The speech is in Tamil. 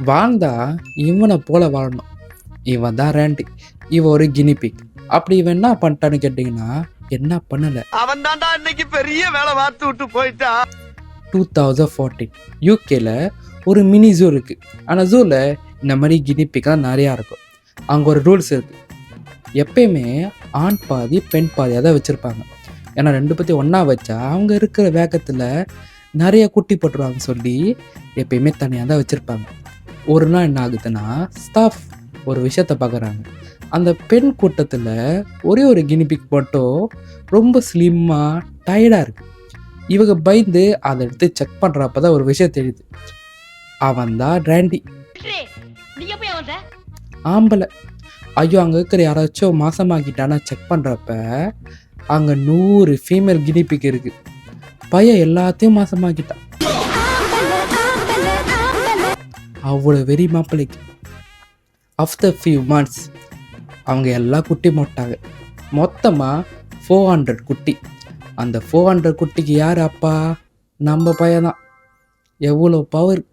வாழ்ந்தா இவனை போல வாழணும். இவன் தான் ரேண்டி, இவன் ஒரு கினிபிக். அப்படி இவன் என்ன பண்ணிட்டான்னு கேட்டிங்கன்னா என்ன பண்ணலை. அவன் தான்டா இன்னைக்கு பெரிய வேலை பார்த்து விட்டு போயிட்டான். 2014 யூகேல ஒரு மினி ஜூ இருக்குது. ஆனால் ஜூவில் இந்த மாதிரி கினிபிக்லாம் நிறையா இருக்கும். அங்கே ஒரு ரூல்ஸ் இருக்குது. எப்பயுமே ஆண் பாதி பெண் பாதியாக தான் வச்சுருப்பாங்க. ஏன்னா ரெண்டு பற்றி ஒன்றா வச்சா அவங்க இருக்கிற வேகத்தில் நிறைய குட்டி போட்டுருவாங்க சொல்லி எப்பயுமே தனியாக தான் வச்சுருப்பாங்க. ஒரு நாள் என்ன ஆகுதுன்னா ஸ்டாஃப் ஒரு விஷயத்த பார்க்குறாங்க. அந்த பெண் கூட்டத்தில் ஒரே ஒரு கினிபிக் மட்டும் ரொம்ப ஸ்லிம்மாக டயர்டாக இருக்குது. இவங்க பயந்து அதை எடுத்து செக் பண்ணுறப்ப தான் ஒரு விஷயம் தெரியுது. அவன் தான் ரேண்டி, ஆம்பளை. ஐயோ, அங்கே இருக்கிற யாராச்சும் மாசமாக்கிட்டானா செக் பண்ணுறப்ப அங்கே 100 ஃபீமேல் கினிபிக் இருக்குது. பையன் எல்லாத்தையும் மாசமாக்கிட்டான். அவ்வளோ வெறி மாப்பிள்ளைக்கு. ஆஃப்டர் ஃபியூ மந்த்ஸ் அவங்க எல்லாம் குட்டி போட்டாங்க. மொத்தமாக 400 குட்டி. அந்த 400 குட்டிக்கு யார் அப்பா? நம்ம பையன் தான். எவ்வளோ பவர்!